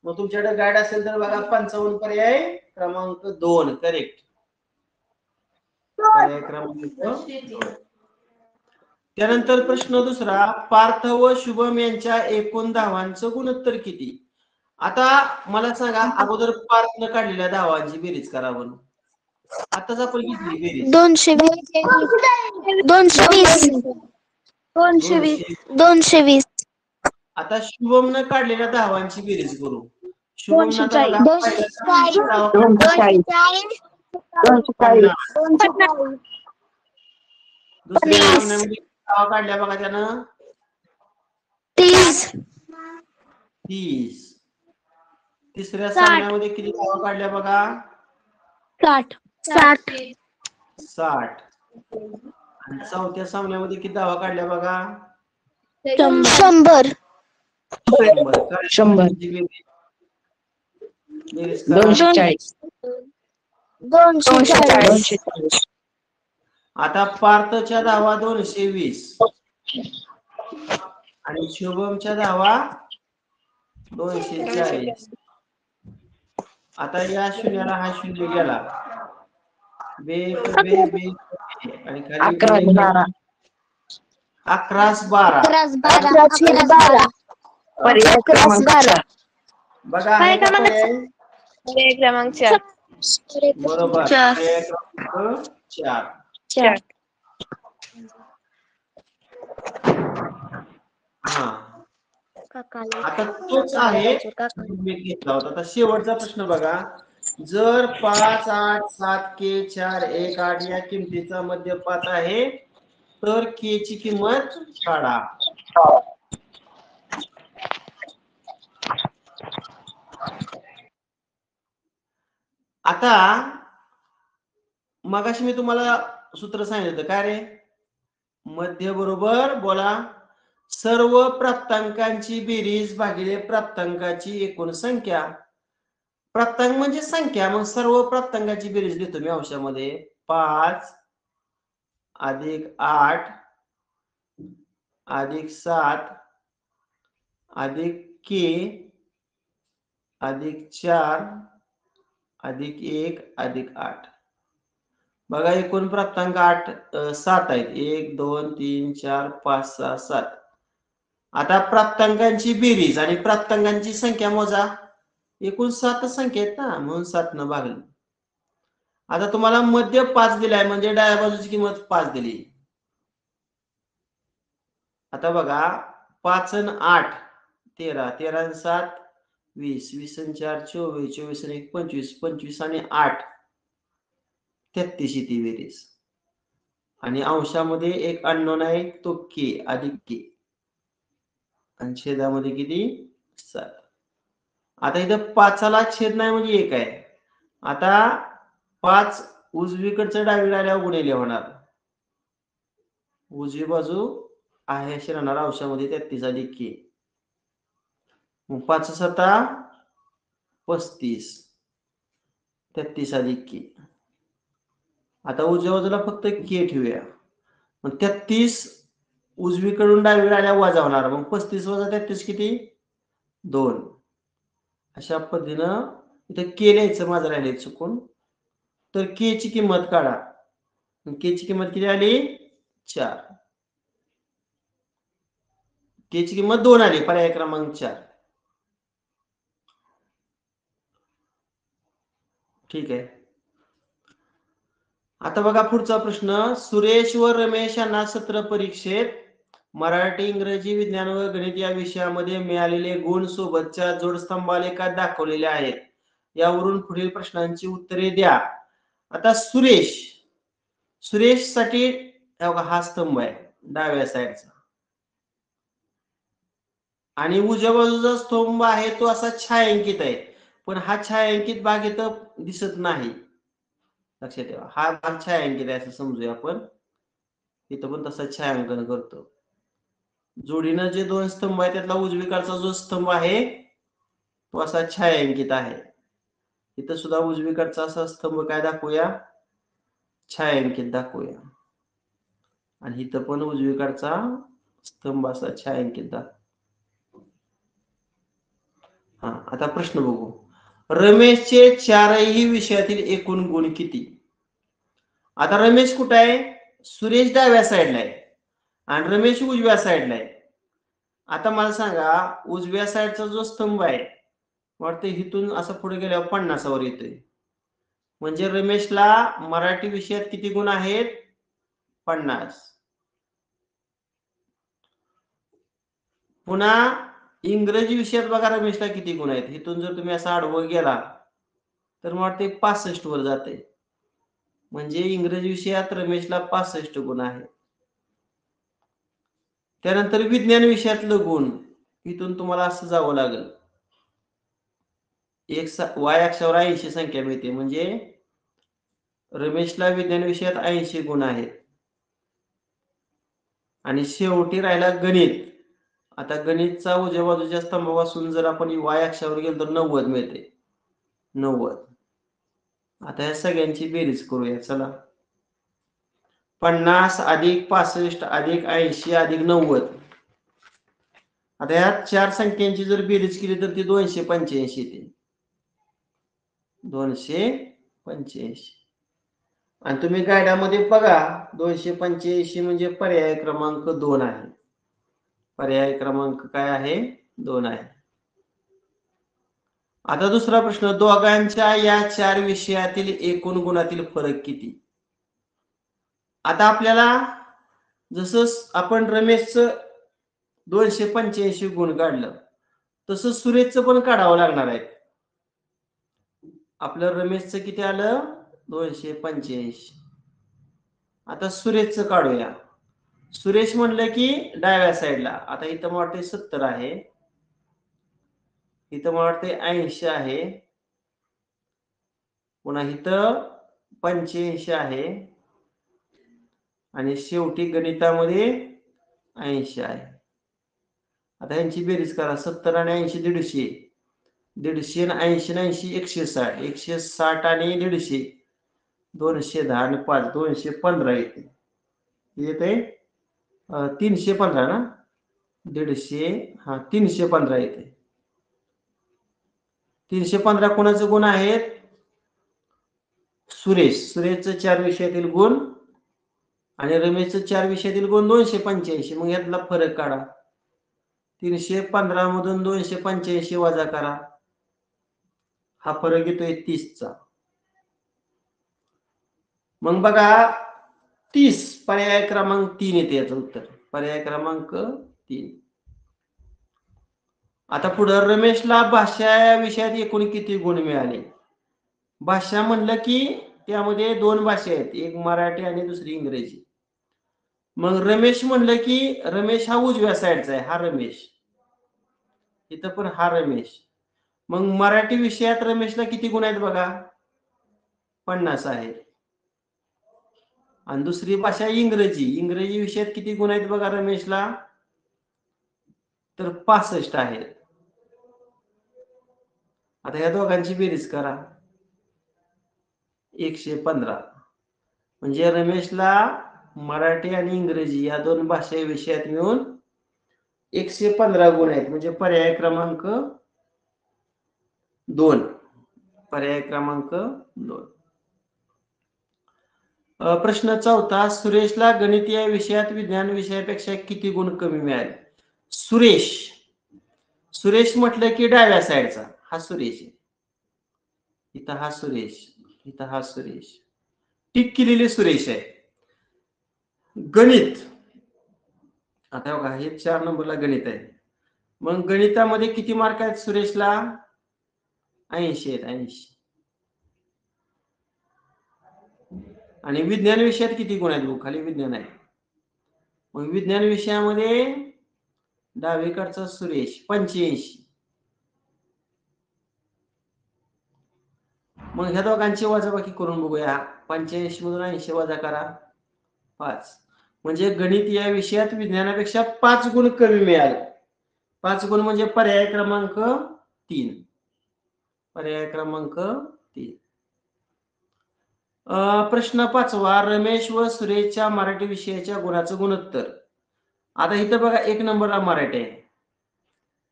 मग तुमच्याकडे गाईड असेल तर बघा 55 पर्याय क्रमांक 2 करेक्ट. पर्याय क्रमांक 2. त्यानंतर प्रश्न दुसरा, पार्थ व शुभम यांच्या एकूण धावांचं गुणोत्तर किती? आता मला सांगा अगोदर पार्थनं काढलेल्या धावांची बेरीज करा बरं. आताच आपण किती बेरीज? 220 आता शुभमनं काढलेल्या धावांची बेरीज करू. शुभमनं आता बघा 240 दुसऱ्या सामन्यामध्ये धावा काढल्या बघा त्यानं 30 30. तिसऱ्या सामन्यामध्ये किती धावा काढल्या बघा? 60 60. आणि चौथ्या सामन्यामध्ये किती धावा काढल्या बघा? 100 100 बेरीज करा. 240 आता पार्थच्या धावा 220 आणि शुभमच्या धावा 240. आता या शून्याला हा शून्य गेला. आणि 11 11 12. पर्याय क्रमांक 4 बघा आहे का पर्याय? क्रमांक 4 बरोबर. पर्याय क्रमांक 4. हा आता तोच आहे मी घेतला होता. आता शेवटचा प्रश्न बघा, जर 5 8 7 के 4 1 8 या किमतीचा मध्य 5 आहे तर के ची किंमत काढा. आता मगाशी मी तुम्हाला सूत्र सांगितलं होतं काय रे? मध्य बरोबर बोला सर्व प्राप्तांकांची बेरीज भागिले प्राप्तांकाची एकूण संख्या. प्राप्तांक म्हणजे संख्या, मग सर्व प्राप्तांकाची बेरीज देतो मी अंशामध्ये. 5 अधिक 8 अधिक 7 अधिक के अधिक 4 अधिक 1 अधिक 8. बघा एकूण प्राप्तांक 7 आहेत. 1 2 3 4 5 6 7. आता प्राप्तांकांची बेरीज आणि प्राप्तांकांची संख्या मोजा. एकूण 7 संख्या आहेत ना, म्हणून 7 न भागलं. आता तुम्हाला मध्य 5 दिलाय म्हणजे डाव्या बाजूची किंमत 5 दिली. आता बघा 5 आणि 8 13 13 आणि 7 20 20 आणि 4 24 24 आणि 1 25 25 आणि 8 33 ती बेरीज. आणि अंशामध्ये एक अननोन आहे तो के अधिक के आणि छेदामध्ये किती 7. आता इथं 5ला छेद नाही म्हणजे 1 आहे. आता 5 उजवीकडचं डावीकडे आल्यावर गुणिले होणार. उजवी बाजू आहे अशी राहणार अंशामध्ये 33 अधिक के. मग 5 7 35 33 अधिक के. आता उजव्या बाजूला फक्त के ठेवूया. मग 33 उजवीकडून डावीकडे आल्या वजा होणार. मग 35 वजा 33 किती 2. अशा पद्धतीनं इथे के लिहायचं माझं राहिले चुकून. तर के ची किंमत काढा. के ची किंमत किती आली 4. के ची किंमत 2 आली. पर्याय क्रमांक 4. ठीक आहे. आता बघा पुढचा प्रश्न, सुरेश व रमेश यांना सत्र परीक्षेत मराठी इंग्रजी विज्ञान व गणित या विषयामध्ये मिळालेले गुण सोबतच्या जोडस्तंभालेखात दाखवलेले आहेत. यावरून पुढील प्रश्नांची उत्तरे द्या. आता सुरेश साठी हा स्तंभ आहे डाव्या साईडचा. आणि उजव्या बाजूचा स्तंभ आहे तो असा छायांकित आहे, पण हा छायांकित भाग इथं दिसत नाही. लक्षात ठेवा, हा भाग छायांकित आहे असं समजूया आपण. इथं पण तसं छायांकन करतो. जोडीनं जे दोन स्तंभ आहेत त्यातला उजवीकडचा जो स्तंभ आहे तो असा छायांकित आहे. इथं सुद्धा उजवीकडचा असा स्तंभ काय दाखवूया, छायांकित दाखवूया. आणि इथं पण उजवीकडचा स्तंभ असा छायांकित दाखव. हा, आता प्रश्न बघू. रमेशचे चारही विषयातील एकूण गुण किती? आता रमेश कुठं आहे? सुरेश डाव्या साईडला आहे आणि रमेश उजव्या साईडला आहे. आता मला सांगा, उजव्या साईडचा जो स्तंभ आहे वाटतं इथून असं पुढे गेल्यावर 50वर येतोय. म्हणजे रमेशला मराठी विषयात किती गुण आहेत? 50. पुन्हा इंग्रजी विषयात बघा रमेशला किती गुण आहेत. इथून जर तुम्ही असं आडवं गेला तर मला वाटते 65 वर जाते. म्हणजे इंग्रजी विषयात रमेशला 65 गुण आहेत. त्यानंतर विज्ञान विषयातलं गुण इथून तुम्हाला असं जावं लागेल. वाय अक्षावर 80 संख्या मिळते, म्हणजे रमेशला विज्ञान विषयात 80 गुण आहेत. आणि शेवटी राहिला गणित. आता गणितचा उजव्या बाजूच्या स्तंभापासून जर आपण वाय अक्षावर गेलो तर 90 मिळते. 90. आता या सगळ्यांची बेरीज करूया. चला, 50 अधिक 65 अधिक 80 अधिक 90. आता या चार संख्यांची जर बेरीज केली तर ती 285 येते. 285. आणि तुम्ही गाड्यामध्ये बघा 285 म्हणजे पर्याय क्रमांक 2 आहे. पर्याय क्रमांक काय आहे? 2 आहे. आता दुसरा प्रश्न, दोघांच्या या 4 विषयातील एकूण गुणातील फरक किती? आता आपल्याला जसं आपण रमेशचं 285 गुण काढलं तसं सुरेशचं पण काढावं लागणार आहे. आपलं रमेशचं किती आलं? 285. आता सुरेशचं काढूया. सुरेश म्हणलं की डाव्या साईडला. आता इथं मला वाटते 70 आहे, इथं मला वाटते 80 आहे, पुन्हा इथं 85 आहे आणि शेवटी गणितामध्ये 80 आहे. आता यांची बेरीज करा. 70 आणि 80 150. 150 आणि 80 आणि 80 160. 160 आणि 150 210 आणि 5 215 येते. येते 315 ना? 150 हा 315 येते. 315 कोणाचे गुण आहेत? सुरेशचं 4 विषयातील गुण आणि रमेशचं 4 विषयातील गुण 285. मग यातला फरक काढा. 315 मधून 285 वजा करा. हा फरक येतोय 30चा. मग बघा 30 पर्याय क्रमांक 3 येते याचं उत्तर. पर्याय क्रमांक 3. आता पुढं रमेशला भाषा या विषयात एकूण किती गुण मिळाले? भाषा म्हणलं की त्यामध्ये 2 भाषा आहेत, एक मराठी आणि दुसरी इंग्रजी. मग रमेश म्हणलं की रमेश हा उजव्या साईडचा आहे, हा रमेश. इथं पण हा रमेश. मग मराठी विषयात रमेशला किती गुण आहेत बघा? 50 आहेत. आणि दुसरी भाषा इंग्रजी विषयात किती गुण आहेत बघा रमेशला? तर 65 आहेत. आता या दोघांची बेरीज करा. 115. म्हणजे रमेशला मराठी आणि इंग्रजी या 2 भाषा विषयात मिळून 115 गुण आहेत. म्हणजे पर्याय क्रमांक 2. पर्याय क्रमांक 2. प्रश्न 4. सुरेशला गणित या विषयात विज्ञान विषयापेक्षा किती गुण कमी मिळाले? सुरेश म्हटलं की डाव्या साईडचा हा सुरेश आहे. इथं हा सुरेश, इथं हा सुरेश, टिक केलेले सुरेश आहे. गणित, आता बघा हे 4 नंबरला गणित आहे. मग गणितामध्ये किती मार्क आहेत सुरेशला? 80 आहेत. 80. आणि विज्ञान विषयात किती गुण आहेत? खाली विज्ञान आहे. मग विज्ञान विषयामध्ये डावीकडचा सुरेश 85. मग ह्या दोघांची वजाबाकी करून बघूया. 85 मधून 80 वजा करा 5. म्हणजे गणित या विषयात विज्ञानापेक्षा 5 गुण कमी मिळाले. 5 गुण म्हणजे पर्याय क्रमांक 3. पर्याय क्रमांक 3. प्रश्न 5वा. रमेश व सुरेशच्या मराठी विषयाच्या गुणाचं गुणोत्तर. आता इथं बघा 1 नंबरला मराठी आहे.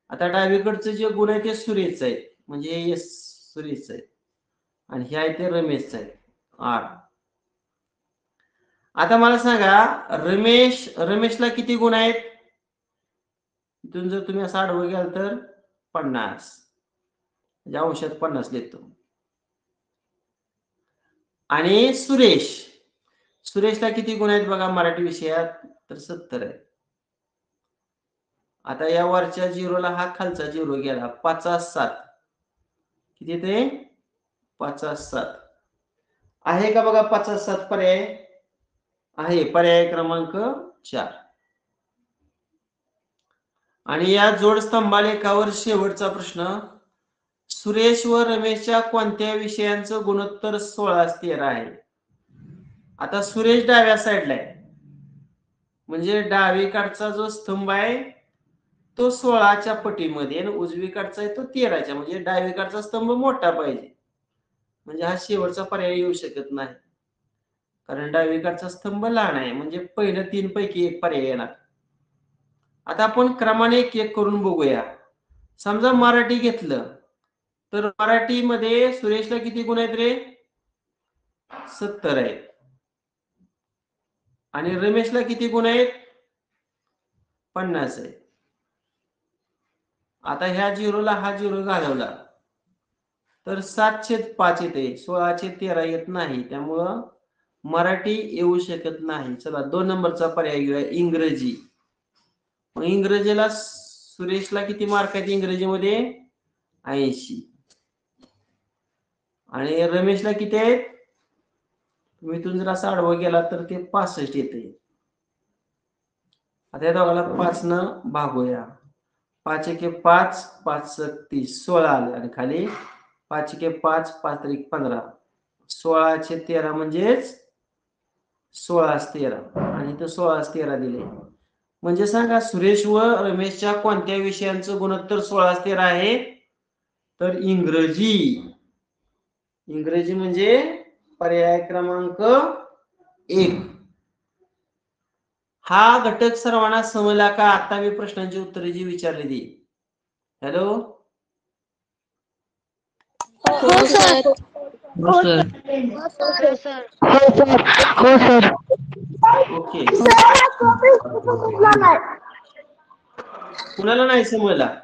आता डावीकडचं जे गुण आहे ते सुरेशचं आहे, म्हणजे सुरेशचं आहे, आणि हे आहे ते रमेशचं आहे 8. आता मला सांगा रमेशला किती गुण आहेत? इथून जर तुम्ही असं आडवं घ्याल तर 50, म्हणजे अंशात 50 लिहितो. आणि सुरेशला किती गुण आहेत बघा मराठी विषयात? तर 70 आहेत. आता या वरच्या झिरोला हा खालचा झिरो गेला, 57. किती ते 57 आहे का बघा? 57 पर्याय आहे, पर्याय क्रमांक 4. आणि या जोड स्तंभालेखावर शेवटचा प्रश्न. सुरेश व रमेशच्या कोणत्या विषयांचं गुणोत्तर 16:13 आहे? आता सुरेश डाव्या साईडला आहे, म्हणजे डावीकडचा जो स्तंभ आहे तो 16च्या पटीमध्ये आणि उजवीकडचा आहे तो 13च्या, म्हणजे डावीकडचा स्तंभ मोठा पाहिजे. म्हणजे हा शेवटचा पर्याय येऊ शकत नाही, कारण डावीकडचा स्तंभ लहान आहे, म्हणजे पहिलं 3 पैकी एक पर्याय येणार. आता आपण क्रमाने एक करून बघूया. समजा मराठी घेतलं तर मराठीमध्ये सुरेशला किती गुण आहेत रे? 70 आहेत. आणि रमेशला किती गुण आहेत? 50 आहेत. आता ह्या झिरोला हा झिरो घालवला तर 7/5 येते, 16/13 येत नाही, त्यामुळं मराठी येऊ शकत नाही. चला 2 नंबरचा पर्याय घेऊया, इंग्रजी. मग इंग्रजीला सुरेशला किती मार्क आहेत इंग्रजीमध्ये? 80. आणि रमेशला किती आहेत? तुम्ही इथून जर असं आडवं गेला तर ते 65 येते. आता या दोघाला 5 न भागूया. 5 एके 5, 5 30, 16 आले, आणि खाली 5 एके 5, 5 त्रिक 15, 16/13 म्हणजेच 16/13, आणि इथं 16/13 दिले. म्हणजे सांगा सुरेश व रमेशच्या कोणत्या विषयांचं गुणोत्तर 16/13 आहे? तर इंग्रजी म्हणजे पर्याय क्रमांक 1. हा घटक सर्वांना समजला का? आता मी प्रश्नांची उत्तरे जी विचारलेली. हॅलो, हो सर. हो सर. हो सर. ओके. कुणाला नाही समजला?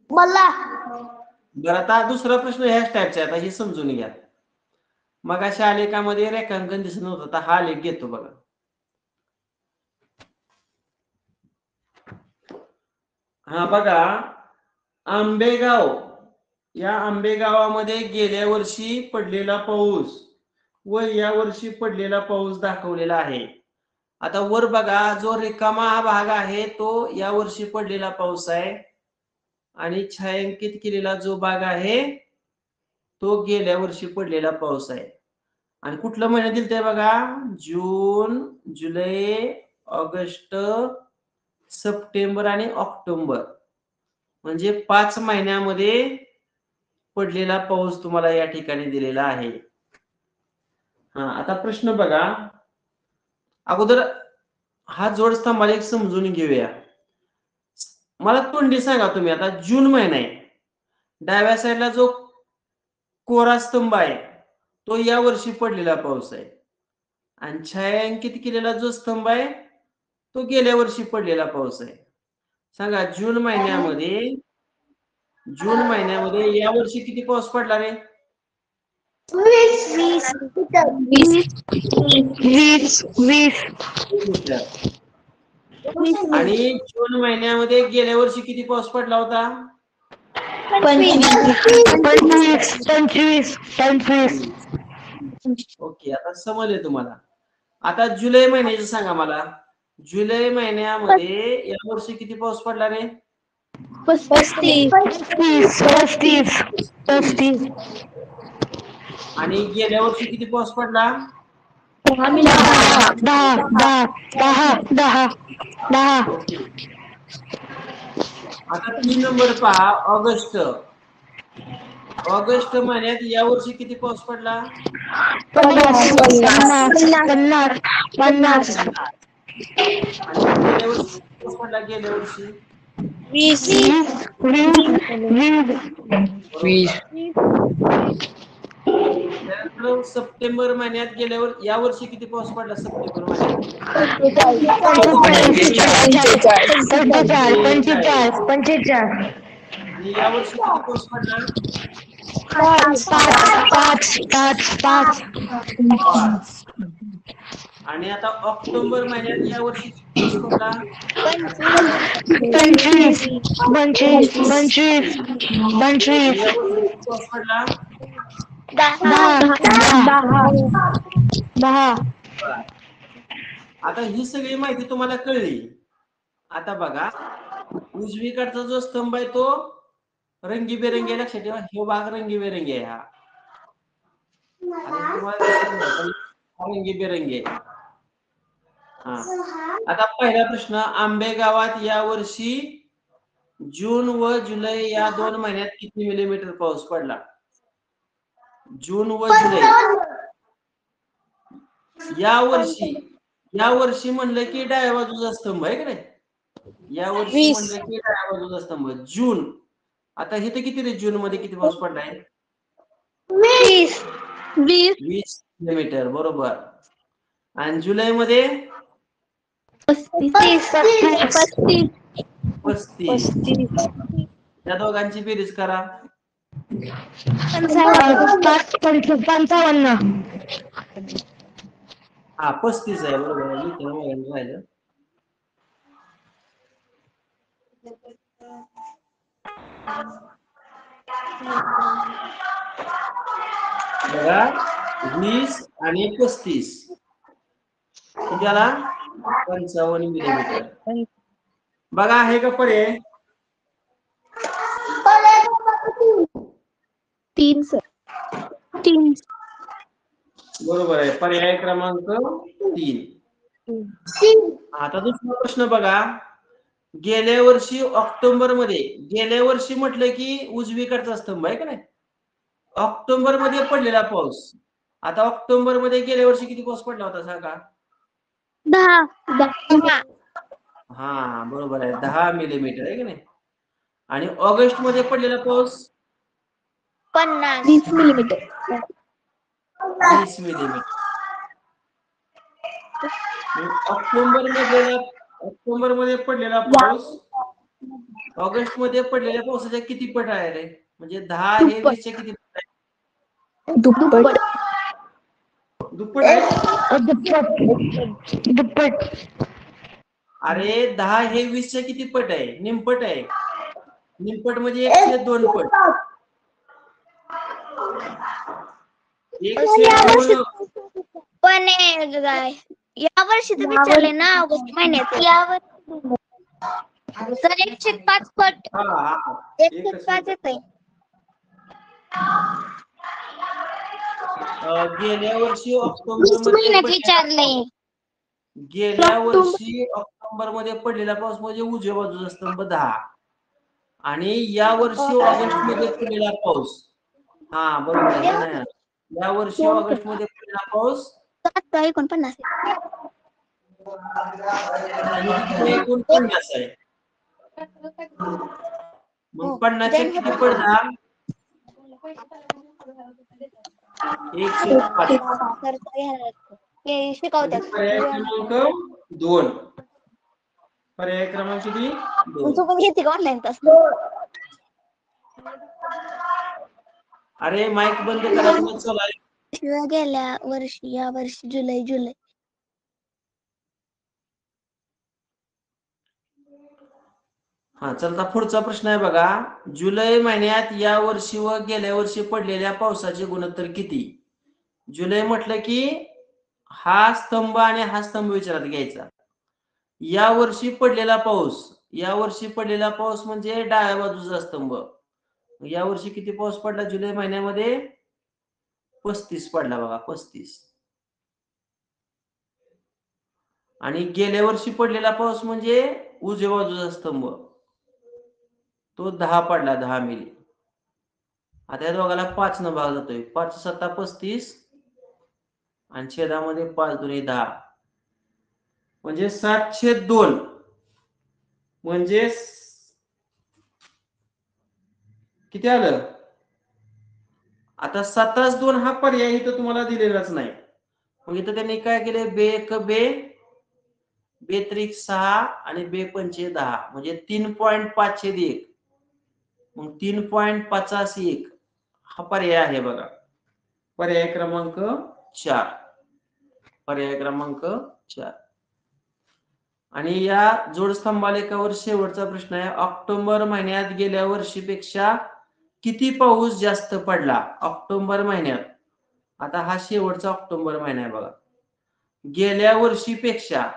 मला बरं, आता दुसरा प्रश्न ह्याच टाईपचा आहे, आता हे समजून घ्या. मग अशा आलेखामध्ये रेखांकन दिसत नव्हतं, आता हा आलेख घेतो बघा. हा बघा, आंबेगाव, या आंबेगावामध्ये गेल्या वर्षी पडलेला पाऊस व या वर्षी पडलेला पाऊस दाखवलेला आहे. आता वर बघा, जो रिकामा हा भाग आहे तो या वर्षी पडलेला पाऊस आहे, आणि छायांकित केलेला जो भाग आहे तो गेल्या वर्षी पडलेला पाऊस आहे. आणि कुठलं महिन्यात दिलं ते बघा, जून, जुलै, ऑगस्ट, सप्टेंबर आणि ऑक्टोबर, म्हणजे 5 महिन्यामध्ये पडलेला पाऊस तुम्हाला या ठिकाणी दिलेला आहे. आता प्रश्न बघा, अगोदर हा जोड स्तंभालेख समजून घेऊया. मला तोंडी सांगा तुम्ही. आता जून महिना आहे, डाव्या साईडला जो कोरा स्तंभ आहे तो या वर्षी पडलेला पाऊस आहे, आणि छायांकित केलेला जो स्तंभ आहे तो गेल्या वर्षी पडलेला पाऊस आहे. सांगा, जून महिन्यामध्ये या वर्षी किती पाऊस पडला रे? 20. आणि जून महिन्यामध्ये गेल्या वर्षी किती पाऊस पडला होता? 25. ओके, आता समजले तुम्हाला. आता जुलै महिन्याचं सांगा मला. जुलै महिन्यामध्ये या वर्षी किती पाऊस पडला रे? 35. 35. आणि गेल्या वर्षी किती पाऊस पडला? 10. ओके. आता 3 नंबर पहा, ऑगस्ट. ऑगस्ट महिन्यात या वर्षी किती पाऊस पडला? 50. आणि गेल्या वर्षी किती पाऊस पडला गेल्या वर्षी? 20. 20. त्यानंतर सप्टेंबर महिन्यात गेल्यावर या वर्षी किती पाऊस पडला सप्टेंबर महिन्यात? 45. आणि या वर्षी किती पाऊस पडला? 5. आणि आता ऑक्टोबर महिन्यात या वर्षी किती पाऊस पडला? 25. आणि या वर्षी किती पाऊस पडला? 10. आता ही सगळी माहिती तुम्हाला कळली. आता बघा, उजवीकडचा जो स्तंभ आहे तो रंगीबेरंगी आहे. लक्षात ठेवा, हे भाग रंगीबेरंगी आहे. आणि तुम्हाला दिसत नाही, पण हा रंगीबेरंगी आहे. आता पहिला प्रश्न, आंबेगावात या वर्षी जून व जुलै या 2 महिन्यात किती मिलीमीटर पाऊस पडला? जून व जुलै या वर्षी म्हणलं की डाव्या बाजूचा स्तंभ आहे का नाही? या वर्षी 20. म्हणलं की डाव्या बाजूचा स्तंभ जून. आता हे तर किती रे, जून मध्ये किती पाऊस पडलाय? 20. 20 मिलीमीटर, बरोबर. आणि जुलै मध्ये 35. 35. या दोघांची बेरीज करा. 55. हा, 35 आहे, बरोबर आहे. लिहिताना बघायला राहिलं. बघा, 20 आणि 35 किती आला? 55 मिलीमीटर. बघा, आहे का पर्याय? 3. बरोबर आहे, पर्याय क्रमांक 3. आता दुसरा प्रश्न बघा, गेल्या वर्षी ऑक्टोबर मध्ये, गेल्या वर्षी म्हटलं की उजवीकडचा स्तंभ आहे का नाही? ऑक्टोबर मध्ये पडलेला पाऊस. आता ऑक्टोबर मध्ये गेल्या वर्षी किती पाऊस पडला होता सांगा? 10. हा, बरोबर आहे, 10 मिलीमीटर आहे की नाही? आणि ऑगस्ट मध्ये पडलेला पाऊस 20 मिलीमीटर. 20 मिलीमीटर. ऑक्टोबर मध्ये पडलेला पाऊस ऑगस्ट मध्ये पडलेल्या पावसाच्या किती पट आहे रे? म्हणजे 10 हे 20 च्या किती पट आहे? दुप्पट. दुप्पट आहे. दुप्पट. अरे 10 हे 20 च्या किती पट आहे? निमपट आहे. निमपट म्हणजे 1/2 पट. 1/2. पण या वर्षी तर विचारले ना, ऑगस्ट महिन्यात. तर 105 पट. 105 येते. गेल्या वर्षी ऑक्टोबर मध्ये पडलेला पाऊस म्हणजे उजव्या बाजूचा स्तंभ 10. आणि या वर्षी ऑगस्ट मध्ये पडलेला पाऊस, हा बरोबर आहे ना, या वर्षी ऑगस्ट मध्ये पडलेला पाऊस 49. 49 आहे. मग 50 च्या किती पडणार? 105. पर्याय क्रमांक 2. पर्याय क्रमांक किती? 2. तू पण घेते का ऑनलाईन तास? अरे माईक बंद करा, तुम्ही चला. गेल्या वर्षी, या वर्षी जुलै. हा, चलता पुढचा प्रश्न आहे बघा, जुलै महिन्यात या वर्षी व गेल्या वर्षी पडलेल्या पावसाचे गुणोत्तर किती? जुलै म्हटलं की हा स्तंभ आणि हा स्तंभ विचारात घ्यायचा. या वर्षी पडलेला पाऊस म्हणजे डाव्या बाजूचा स्तंभ. या वर्षी किती पाऊस पडला जुलै महिन्यामध्ये? 35 पडला बघा, 35. आणि गेल्या वर्षी पडलेला पाऊस म्हणजे उजव्या बाजूचा स्तंभ, तो 10 पडला, 10 मिली. आता या दोघाला 5 न भाग जातोय. 5 7 35 आणि छेदामध्ये 5 2 10 म्हणजे 7/2 म्हणजे किती आलं? आता 7/2 हा पर्याय इथं तुम्हाला दिलेलाच नाही. मग इथं त्यांनी काय केले? बे 6 आणि बे 5 10 म्हणजे 3.5/1. मग 3.5 हा पर्याय आहे बघा, पर्याय क्रमांक 4. पर्याय क्रमांक 4. आणि या जोडस्तंभालेखावर शेवटचा प्रश्न आहे. ऑक्टोबर महिन्यात गेल्या वर्षीपेक्षा किती पाऊस जास्त पडला? ऑक्टोबर महिन्यात. आता हा शेवटचा ऑक्टोबर महिना आहे बघा. गेल्या वर्षीपेक्षा,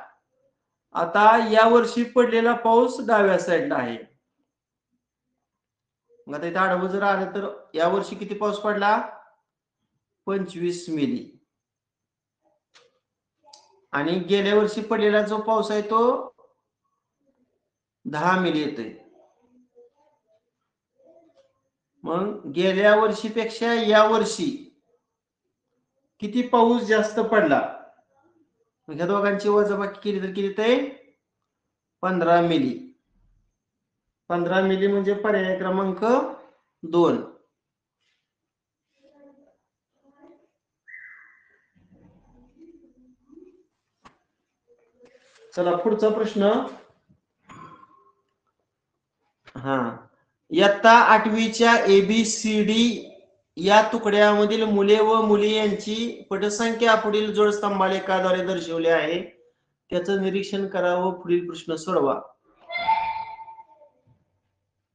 आता या वर्षी पडलेला पाऊस डाव्या साईडला आहे. मग आता इथं आडवं जर आलं तर या वर्षी किती पाऊस पडला? 25 मिली. आणि गेल्या वर्षी पडलेला जो पाऊस आहे तो 10 मिली येतोय. मग गेल्या वर्षीपेक्षा या वर्षी किती पाऊस जास्त पडला? ह्या दोघांची वजाबाकी केली तर किती येते? 15 मिली. 15 मिली म्हणजे पर्याय क्रमांक 2. चला पुढचा प्रश्न. इयत्ता 8वीच्या ABCD या तुकड्यामधील मुले व मुली यांची पटसंख्या पुढील जोडस्तंभालेखाद्वारे दर्शवली आहे. त्याचं निरीक्षण करा व पुढील प्रश्न सोडवा.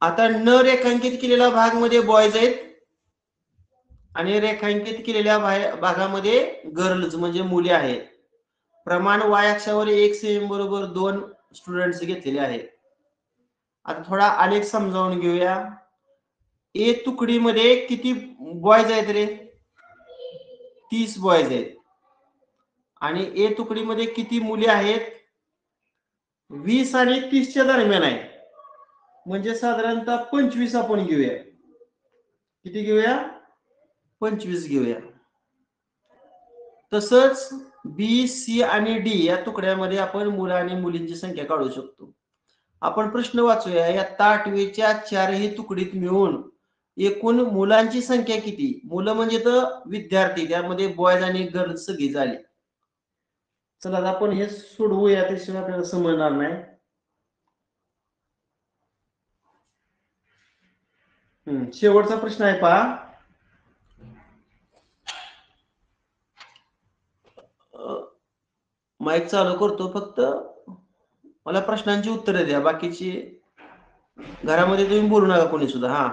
आता न रेखांकित केलेल्या भागामध्ये बॉयज आहेत आणि रेखांकित केलेल्या भागामध्ये गर्ल्स म्हणजे मुली आहेत. प्रमाण y अक्षावर 1 सेमी बरोबर 2 स्टुडंट्स घेतलेले आहेत. आता थोडा आलेख समजावून घेऊया. ए तुकडीमध्ये किती बॉयज आहेत रे? 30 बॉयज आहेत. आणि ए तुकडीमध्ये किती मुली आहेत? 20 आणि 30च्या दरम्यान आहे. म्हणजे साधारणतः 25 आपण घेऊया. किती घेऊया? 25 घेऊया. तसंच बी, सी आणि डी या तुकड्यामध्ये आपण मुलं आणि मुलींची संख्या काढू शकतो. आपण प्रश्न वाचूया. इयत्ता 8वीच्या 4ही तुकडीत मिळून एकूण मुलांची संख्या किती? मुलं म्हणजे तर विद्यार्थी, त्यामध्ये बॉयज आणि गर्ल्स सगळी झाली. चला आपण हे सोडवूया, त्याशिवाय आपल्याला समजणार नाही. शेवटचा प्रश्न आहे पहा. माईक चालू करतो, फक्त मला प्रश्नांची उत्तरे द्या. बाकीची घरामध्ये तुम्ही बोलू नका कोणी सुद्धा.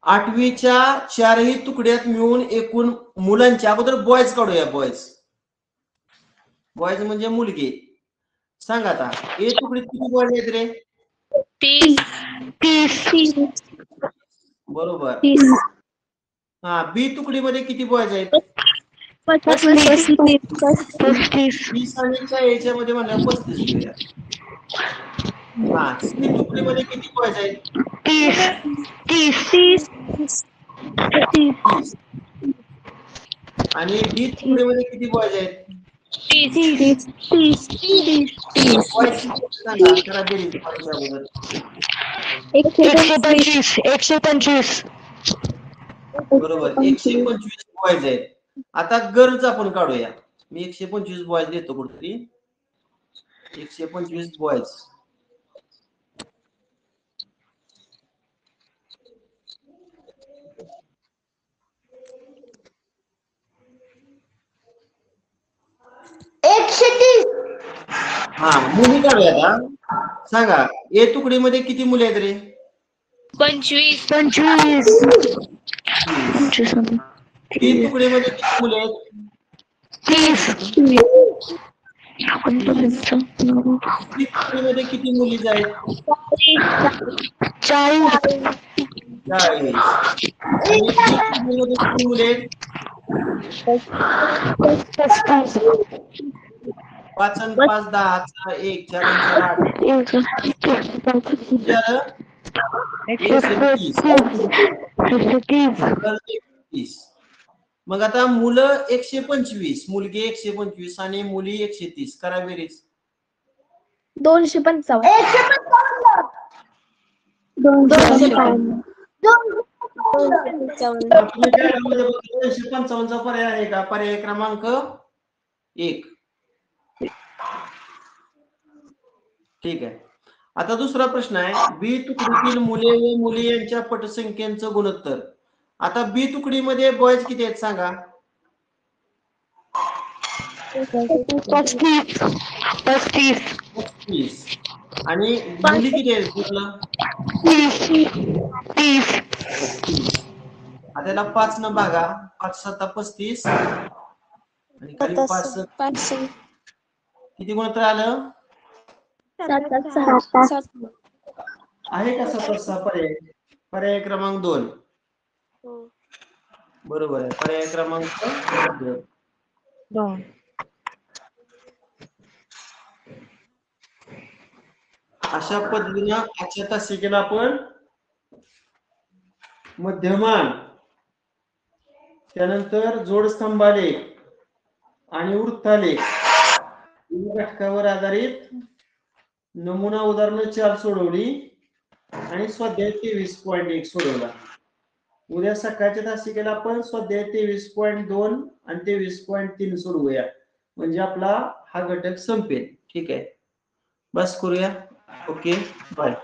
8वीच्या 4ही तुकड्यात मिळून एकूण मुलांची, अगोदर बॉयज काढूया. बॉयज म्हणजे मुलगी. सांगा आता ए तुकडीत किती बॉयज आहेत रे? 30. बरोबर. बी तुकडीमध्ये किती बॉयज आहेत? 35. 20 आणि याच्यामध्ये म्हणलं 35 घेऊया. सी तुकडीमध्ये किती बॉयज आहेत? 30. आणि डी तुकडीमध्ये किती बॉयज आहेत? 30. सांगा करा बेरीज. 125. बरोबर, 125 बॉयज आहेत. आता गर्ल्स आपण काढूया. मी 125 बॉयज देतो कुठेतरी. 125 बॉयज. मुली काढूया आता. सांगा ए तुकडीमध्ये किती मुली आहेत रे? 25. बी तुकडीमध्ये किती मुली आहेत? मध्ये किती मुली आहेत? 40. 40. आणि मध्ये किती मुले आहेत? 35. 5 आणि 5 10 1 4 आणि 4 8 मग आता मुलं 125, मुलगी 125 आणि मुली 130. करा बेरीज. 255. 255 चा पर्याय आहे का? पर्याय क्रमांक 1. ठीक आहे. आता दुसरा प्रश्न आहे, बी तुकडीतील मुले व मुली यांच्या पटसंख्येचं गुणोत्तर. आता बी तुकडीमध्ये बॉयज किती आहेत सांगा? 35. आणि मुली किती आहेत म्हटलं? 30. आता त्याला 5 न भागा. 5 7 35 आणि खाली 5 किती गुणोत्तर आलं? आहे का 7 पर्याय? पर्याय क्रमांक 2. बरोबर आहे. पर्याय क्रमांक 2. अशा पद्धतीने आजच्या तासिकेला आपण मध्यमान, त्यानंतर जोडस्तंभालेख आणि वृत्तालेख घटकावर आधारित नमुना उदाहरण 4 सोडवली आणि स्वाध्याय 23.1 सोडवला. उद्या सकाळच्या तासिकेला आपण स्वाध्याय 23.2 आणि 23.3 सोडवूया, म्हणजे आपला हा घटक संपेल. ठीक आहे, बस करूया. Okay, bye.